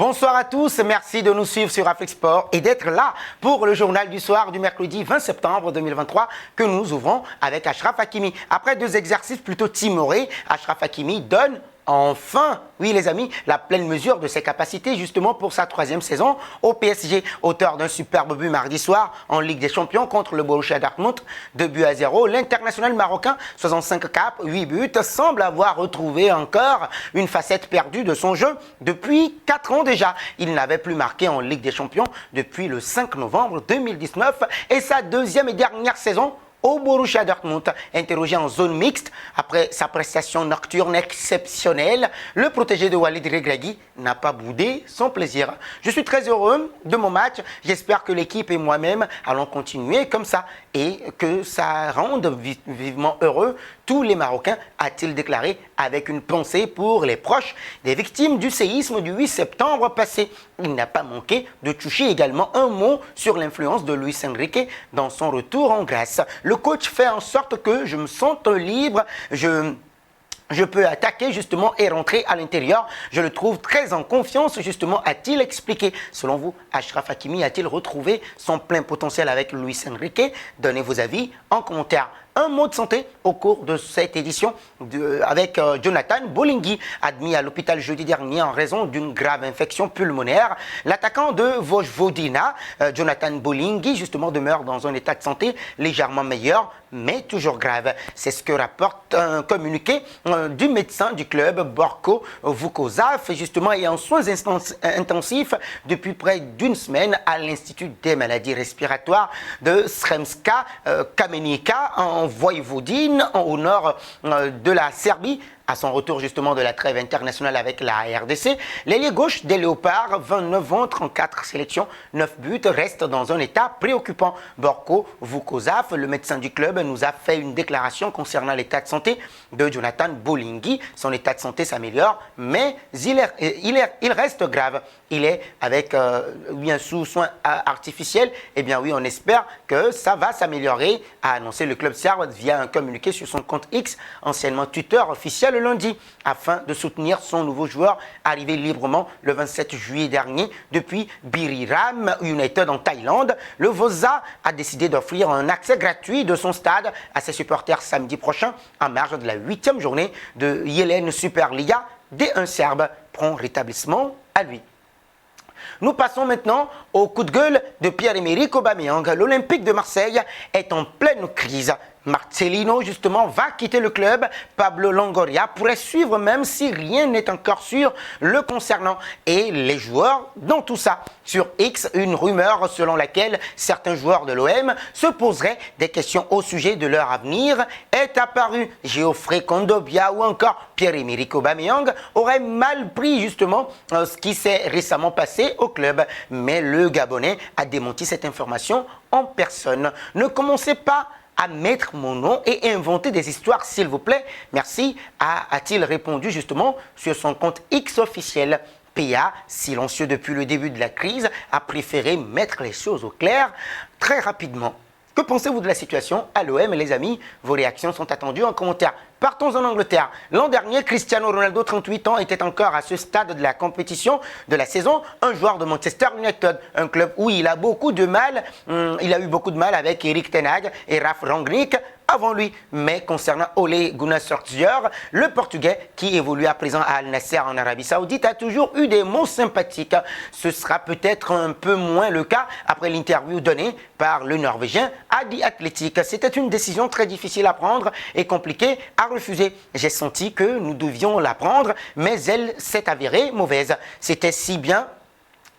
Bonsoir à tous, merci de nous suivre sur Afrique Sport et d'être là pour le journal du soir du mercredi 20 septembre 2023 que nous ouvrons avec Achraf Hakimi. Après 2 exercices plutôt timorés, Achraf Hakimi donne enfin, oui les amis, la pleine mesure de ses capacités justement pour sa 3e saison au PSG. Auteur d'un superbe but mardi soir en Ligue des Champions contre le Borussia Dortmund, 2-0, l'international marocain, 65 caps, 8 buts, semble avoir retrouvé encore une facette perdue de son jeu depuis 4 ans déjà. Il n'avait plus marqué en Ligue des Champions depuis le 5 novembre 2019 et sa 2e et dernière saison au Borussia Dortmund. Interrogé en zone mixte après sa prestation nocturne exceptionnelle, le protégé de Walid Regragui n'a pas boudé son plaisir. Je suis très heureux de mon match. J'espère que l'équipe et moi-même allons continuer comme ça et que ça rende vivement heureux tous les Marocains, a-t-il déclaré avec une pensée pour les proches des victimes du séisme du 8 septembre passé. Il n'a pas manqué de toucher également un mot sur l'influence de Luis Enrique dans son retour en Grèce. Le coach fait en sorte que je me sente libre, je peux attaquer justement et rentrer à l'intérieur. Je le trouve très en confiance justement, a-t-il expliqué. Selon vous, Achraf Hakimi a-t-il retrouvé son plein potentiel avec Luis Enrique? Donnez vos avis en commentaire. Un mot de santé au cours de cette édition avec Jonathan Bolingui, admis à l'hôpital jeudi dernier en raison d'une grave infection pulmonaire. L'attaquant de Vojvodina, Jonathan Bolingui, justement demeure dans un état de santé légèrement meilleur, mais toujours grave. C'est ce que rapporte un communiqué du médecin du club, Borko Vukosaf, justement et en soins intensifs depuis près d'une semaine à l'Institut des maladies respiratoires de Sremska Kamenica en Voïvodine, au nord de la Serbie. À son retour justement de la trêve internationale avec la RDC, l'ailier gauche des Léopards, 29 ans, 34 sélections, 9 buts, reste dans un état préoccupant. Borko Vukosaf, le médecin du club, nous a fait une déclaration concernant l'état de santé de Jonathan Bolingui. Son état de santé s'améliore, mais il reste grave. Il est avec bien sous soins artificiels. Eh bien oui, on espère que ça va s'améliorer, a annoncé le club serbe via un communiqué sur son compte X, anciennement Twitter officiel lundi, afin de soutenir son nouveau joueur arrivé librement le 27 juillet dernier depuis Buriram United en Thaïlande. Le Vosa a décidé d'offrir un accès gratuit de son stade à ses supporters samedi prochain en marge de la 8e journée de Yelen Superliga. D1 Serbe, prompt rétablissement à lui. Nous passons maintenant au coup de gueule de Pierre-Emerick Aubameyang. L'Olympique de Marseille est en pleine crise. Marcelino, justement, va quitter le club. Pablo Longoria pourrait suivre même si rien n'est encore sûr le concernant. Et les joueurs dans tout ça. Sur X, une rumeur selon laquelle certains joueurs de l'OM se poseraient des questions au sujet de leur avenir est apparue. Geoffrey Kondogbia ou encore Pierre-Emerick Aubameyang auraient mal pris justement ce qui s'est récemment passé au club. Mais le Gabonais a démenti cette information en personne. Ne commencez pas à mettre mon nom et inventer des histoires, s'il vous plaît. Merci, a-t-il répondu justement sur son compte X officiel. PA, silencieux depuis le début de la crise, a préféré mettre les choses au clair très rapidement. Que pensez-vous de la situation à l'OM, les amis? Vos réactions sont attendues en commentaire. Partons en Angleterre. L'an dernier, Cristiano Ronaldo, 38 ans, était encore à ce stade de la compétition de la saison, un joueur de Manchester United, un club où il a beaucoup de mal. Il a eu beaucoup de mal avec Erik ten Hag et Ralf Rangnick avant lui. Mais concernant Ole Gunnar Solskjaer, le Portugais qui évolue à présent à Al Nassr en Arabie Saoudite a toujours eu des mots sympathiques. Ce sera peut-être un peu moins le cas après l'interview donnée par le Norvégien à The Athletic. C'était une décision très difficile à prendre et compliquée à refuser. J'ai senti que nous devions la prendre, mais elle s'est avérée mauvaise. C'était si bien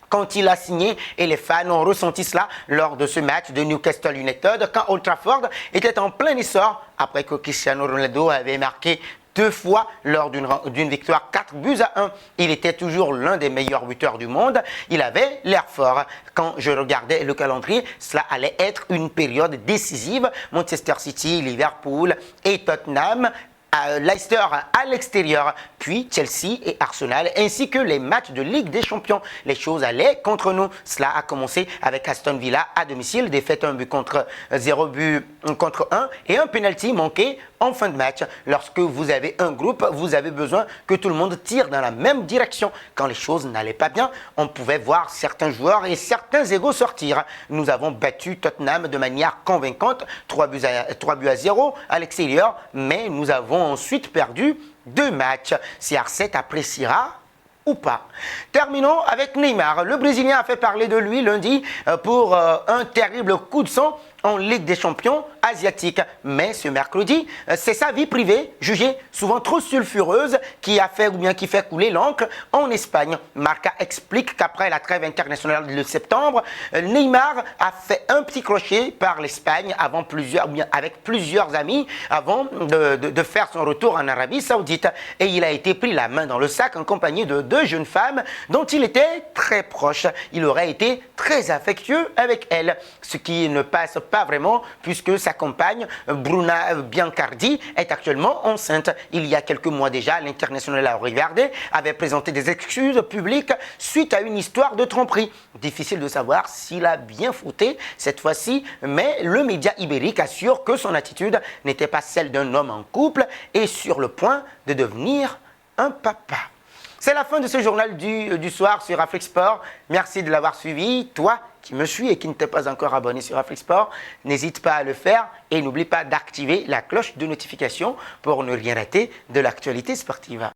quand il a signé et les fans ont ressenti cela lors de ce match de Newcastle United quand Old Trafford était en plein essor après que Cristiano Ronaldo avait marqué 2 fois lors d'une victoire 4-1. Il était toujours l'un des meilleurs buteurs du monde. Il avait l'air fort. Quand je regardais le calendrier, cela allait être une période décisive. Manchester City, Liverpool et Tottenham, Leicester à l'extérieur, puis Chelsea et Arsenal, ainsi que les matchs de Ligue des Champions. Les choses allaient contre nous. Cela a commencé avec Aston Villa à domicile, défaite 1 but contre 0 but contre 1 et un penalty manqué en fin de match. Lorsque vous avez un groupe, vous avez besoin que tout le monde tire dans la même direction. Quand les choses n'allaient pas bien, on pouvait voir certains joueurs et certains égos sortir. Nous avons battu Tottenham de manière convaincante, 3 buts à 0 à l'extérieur, mais nous avons ensuite perdu 2 matchs. CR7 appréciera ou pas. Terminons avec Neymar. Le Brésilien a fait parler de lui lundi pour un terrible coup de sang en Ligue des champions asiatiques. Mais ce mercredi, c'est sa vie privée, jugée souvent trop sulfureuse, qui a fait ou bien qui fait couler l'encre en Espagne. Marca explique qu'après la trêve internationale de septembre, Neymar a fait un petit crochet par l'Espagne avec plusieurs amis avant de faire son retour en Arabie Saoudite. Et il a été pris la main dans le sac en compagnie de 2 jeunes femmes dont il était très proche. Il aurait été très affectueux avec elles, ce qui ne passe pas vraiment puisque sa compagne Bruna Biancardi est actuellement enceinte. Il y a quelques mois déjà, l'international à regarder avait présenté des excuses publiques suite à une histoire de tromperie. Difficile de savoir s'il a bien fauté cette fois-ci, mais le média ibérique assure que son attitude n'était pas celle d'un homme en couple et sur le point de devenir un papa. C'est la fin de ce journal du soir sur Afrique Sport. Merci de l'avoir suivi. Toi qui me suis et qui ne t'es pas encore abonné sur Afrique Sport, n'hésite pas à le faire et n'oublie pas d'activer la cloche de notification pour ne rien rater de l'actualité sportive.